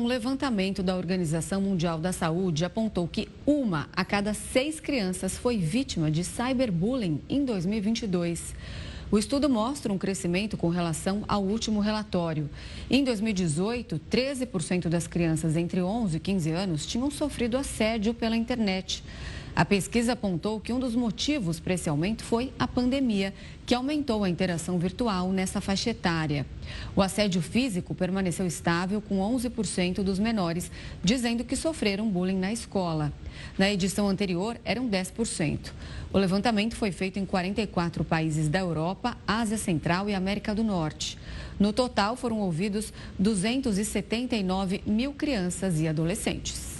Um levantamento da Organização Mundial da Saúde apontou que 1 a cada 6 crianças foi vítima de cyberbullying em 2022. O estudo mostra um crescimento com relação ao último relatório. Em 2018, 13% das crianças entre 11 e 15 anos tinham sofrido assédio pela internet. A pesquisa apontou que um dos motivos para esse aumento foi a pandemia, que aumentou a interação virtual nessa faixa etária. O assédio físico permaneceu estável, com 11% dos menores dizendo que sofreram bullying na escola. Na edição anterior, eram 10%. O levantamento foi feito em 44 países da Europa, Ásia Central e América do Norte. No total, foram ouvidos 279 mil crianças e adolescentes.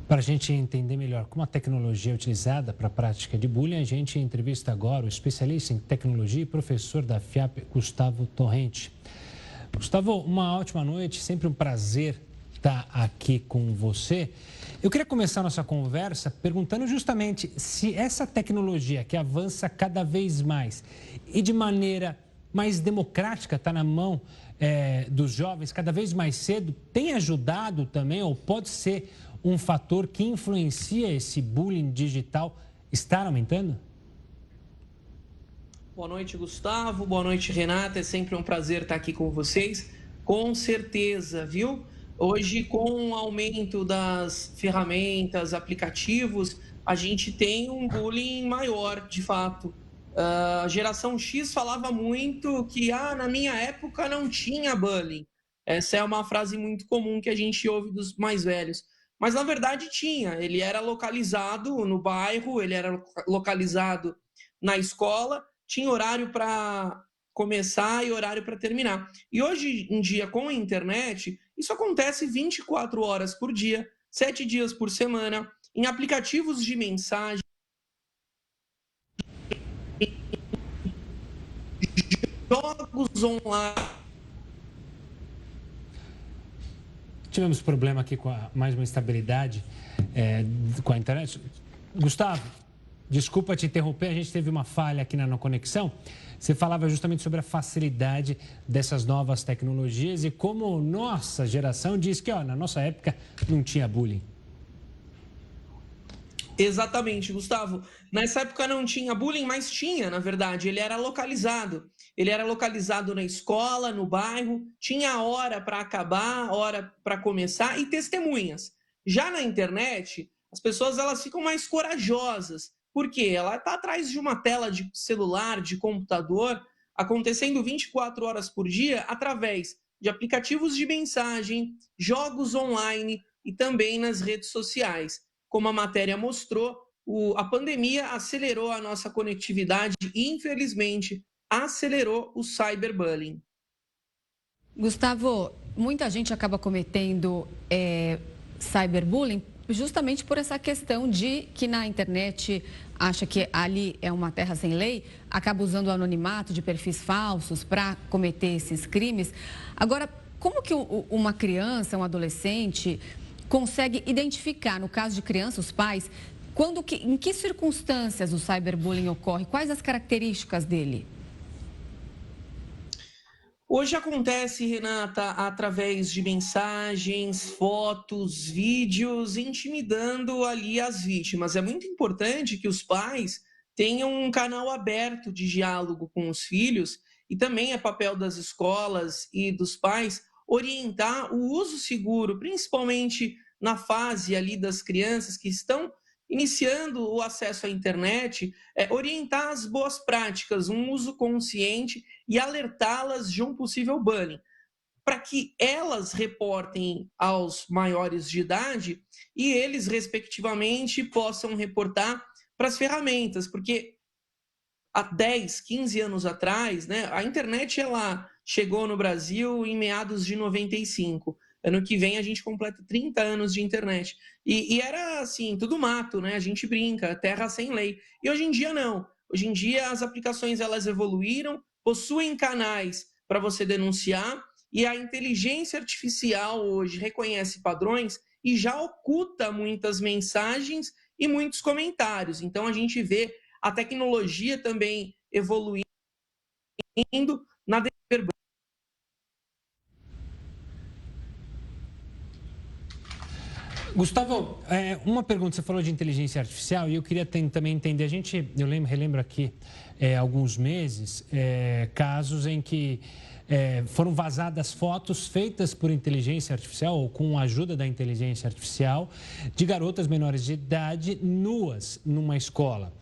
Para a gente entender melhor como a tecnologia é utilizada para a prática de bullying, a gente entrevista agora o especialista em tecnologia e professor da FIAP, Gustavo Torrente. Gustavo, uma ótima noite, sempre um prazer estar aqui com você. Eu queria começar a nossa conversa perguntando justamente se essa tecnologia que avança cada vez mais e de maneira mais democrática, está na mão dos jovens cada vez mais cedo, tem ajudado também ou pode ser um fator que influencia esse bullying digital estar aumentando? Boa noite, Gustavo. Boa noite, Renata. É sempre um prazer estar aqui com vocês. Com certeza, viu? Hoje, com o aumento das ferramentas, aplicativos, a gente tem um bullying maior, de fato. A geração X falava muito que, na minha época não tinha bullying. Essa é uma frase muito comum que a gente ouve dos mais velhos. Mas, na verdade, tinha. Ele era localizado no bairro, ele era localizado na escola, tinha horário para começar e horário para terminar. E hoje em dia, com a internet, isso acontece 24 horas por dia, 7 dias por semana, em aplicativos de mensagem, jogos online. Tivemos problema aqui com mais uma instabilidade com a internet. Gustavo, desculpa te interromper, a gente teve uma falha aqui na conexão. Você falava justamente sobre a facilidade dessas novas tecnologias e como nossa geração diz que, na nossa época não tinha bullying. Exatamente, Gustavo. Nessa época não tinha bullying, mas tinha, na verdade. Ele era localizado. Ele era localizado na escola, no bairro, tinha hora para acabar, hora para começar e testemunhas. Já na internet, as pessoas elas ficam mais corajosas. Por quê? Ela está atrás de uma tela de celular, de computador, acontecendo 24 horas por dia através de aplicativos de mensagem, jogos online e também nas redes sociais. Como a matéria mostrou, a pandemia acelerou a nossa conectividade e, infelizmente, acelerou o cyberbullying. Gustavo, muita gente acaba cometendo cyberbullying justamente por essa questão de que na internet acha que ali é uma terra sem lei, acaba usando o anonimato de perfis falsos para cometer esses crimes. Agora, como que uma criança, um adolescente consegue identificar, no caso de criança, os pais, em que circunstâncias o cyberbullying ocorre? Quais as características dele? Hoje acontece, Renata, através de mensagens, fotos, vídeos, intimidando ali as vítimas. É muito importante que os pais tenham um canal aberto de diálogo com os filhos e também é papel das escolas e dos pais orientar o uso seguro, principalmente na fase ali das crianças que estão iniciando o acesso à internet, orientar as boas práticas, um uso consciente e alertá-las de um possível bullying, para que elas reportem aos maiores de idade e eles, respectivamente, possam reportar para as ferramentas, porque há 10, 15 anos atrás, né, a internet ela chegou no Brasil em meados de 95. Ano que vem a gente completa 30 anos de internet. E era assim, tudo mato, né? A gente brinca, terra sem lei. E hoje em dia não. Hoje em dia as aplicações elas evoluíram, possuem canais para você denunciar e a inteligência artificial hoje reconhece padrões e já oculta muitas mensagens e muitos comentários. Então a gente vê a tecnologia também evoluindo na Gustavo, uma pergunta, você falou de inteligência artificial e eu queria também entender, relembro aqui alguns meses, casos em que foram vazadas fotos feitas por inteligência artificial ou com a ajuda da inteligência artificial de garotas menores de idade nuas numa escola,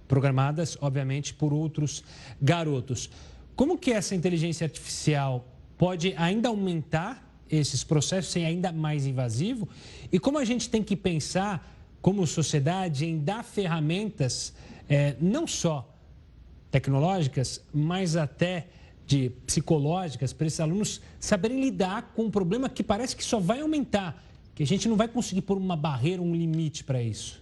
programadas, obviamente, por outros garotos. Como que essa inteligência artificial pode ainda aumentar esses processos, ser ainda mais invasivo? E como a gente tem que pensar, como sociedade, em dar ferramentas, não só tecnológicas, mas até de psicológicas, para esses alunos saberem lidar com um problema que parece que só vai aumentar, que a gente não vai conseguir pôr uma barreira, um limite para isso?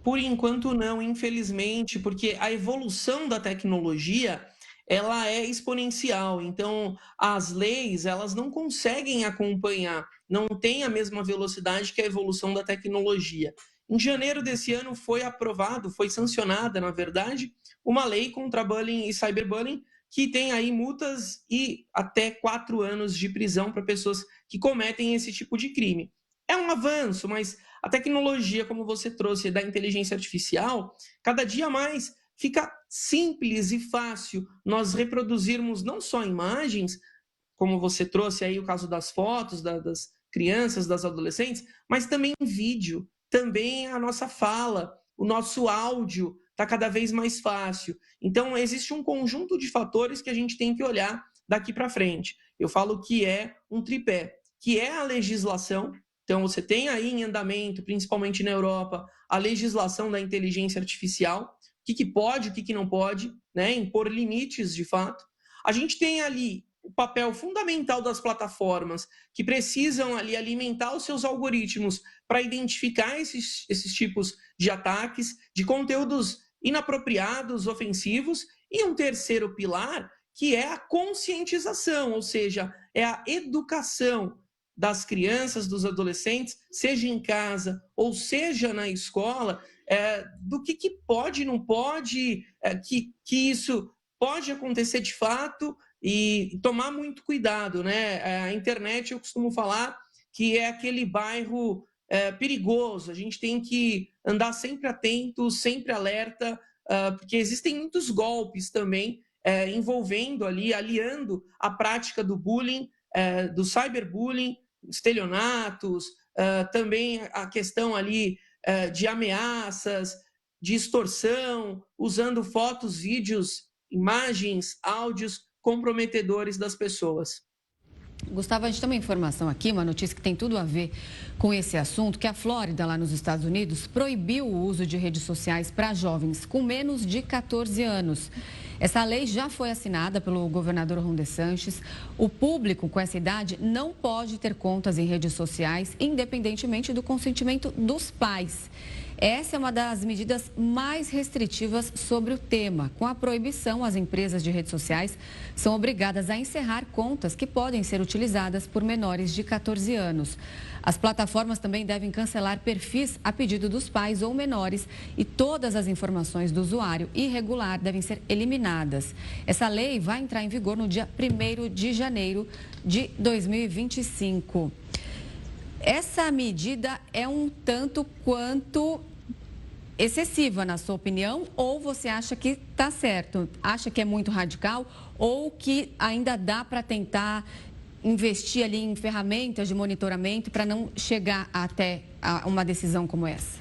Por enquanto não, infelizmente, porque a evolução da tecnologia, ela é exponencial. Então, as leis, elas não conseguem acompanhar, não tem a mesma velocidade que a evolução da tecnologia. Em janeiro desse ano foi aprovado, foi sancionada, na verdade, uma lei contra bullying e cyberbullying, que tem aí multas e até 4 anos de prisão para pessoas que cometem esse tipo de crime. É um avanço, mas a tecnologia, como você trouxe, da inteligência artificial, cada dia mais fica simples e fácil nós reproduzirmos não só imagens, como você trouxe aí o caso das fotos das crianças, das adolescentes, mas também vídeo, também a nossa fala, o nosso áudio está cada vez mais fácil. Então, existe um conjunto de fatores que a gente tem que olhar daqui para frente. Eu falo que é um tripé, que é a legislação. Então, você tem aí em andamento, principalmente na Europa, a legislação da inteligência artificial, o que pode, o que não pode, né, impor limites de fato. A gente tem ali o papel fundamental das plataformas que precisam ali alimentar os seus algoritmos para identificar esses tipos de ataques, de conteúdos inapropriados, ofensivos, e um terceiro pilar que é a conscientização, ou seja, é a educação das crianças, dos adolescentes, seja em casa ou seja na escola, do que pode e não pode, que isso pode acontecer de fato e tomar muito cuidado, né? A internet, eu costumo falar que é aquele bairro perigoso, a gente tem que andar sempre atento, sempre alerta, porque existem muitos golpes também envolvendo ali, aliando a prática do bullying, do cyberbullying, estelionatos, também a questão ali de ameaças, de extorsão, usando fotos, vídeos, imagens, áudios comprometedores das pessoas. Gustavo, a gente tem uma informação aqui, uma notícia que tem tudo a ver com esse assunto, que a Flórida, lá nos Estados Unidos, proibiu o uso de redes sociais para jovens com menos de 14 anos. Essa lei já foi assinada pelo governador Ron DeSantis. O público com essa idade não pode ter contas em redes sociais, independentemente do consentimento dos pais. Essa é uma das medidas mais restritivas sobre o tema. Com a proibição, as empresas de redes sociais são obrigadas a encerrar contas que podem ser utilizadas por menores de 14 anos. As plataformas também devem cancelar perfis a pedido dos pais ou menores e todas as informações do usuário irregular devem ser eliminadas. Essa lei vai entrar em vigor no dia 1º de janeiro de 2025. Essa medida é um tanto quanto excessiva, na sua opinião, ou você acha que está certo? Acha que é muito radical ou que ainda dá para tentar investir ali em ferramentas de monitoramento para não chegar até uma decisão como essa?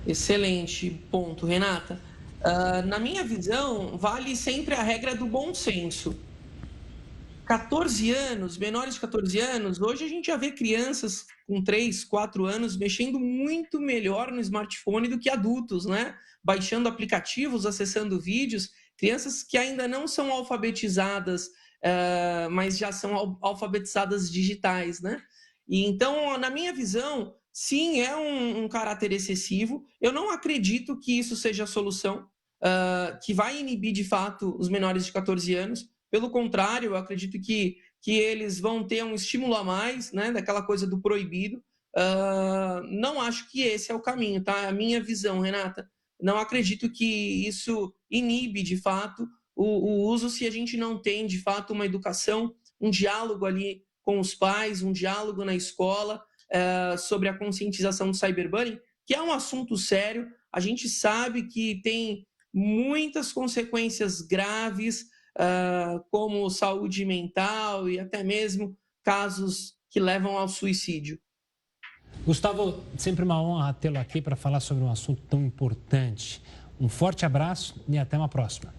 Excelente ponto, Renata. Na minha visão, vale sempre a regra do bom senso. 14 anos, menores de 14 anos, hoje a gente já vê crianças com 3, 4 anos mexendo muito melhor no smartphone do que adultos, né? Baixando aplicativos, acessando vídeos, crianças que ainda não são alfabetizadas, mas já são alfabetizadas digitais, né? E então, na minha visão, sim, é um caráter excessivo. Eu não acredito que isso seja a solução, que vai inibir de fato os menores de 14 anos. Pelo contrário, eu acredito que eles vão ter um estímulo a mais, né, daquela coisa do proibido. Não acho que esse é o caminho, tá? A minha visão, Renata. Não acredito que isso inibe, de fato, o uso se a gente não tem, de fato, uma educação, um diálogo ali com os pais, um diálogo na escola sobre a conscientização do cyberbullying, que é um assunto sério. A gente sabe que tem muitas consequências graves, como saúde mental e até mesmo casos que levam ao suicídio. Gustavo, sempre uma honra tê-lo aqui para falar sobre um assunto tão importante. Um forte abraço e até uma próxima.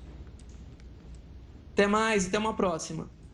Até mais, até uma próxima.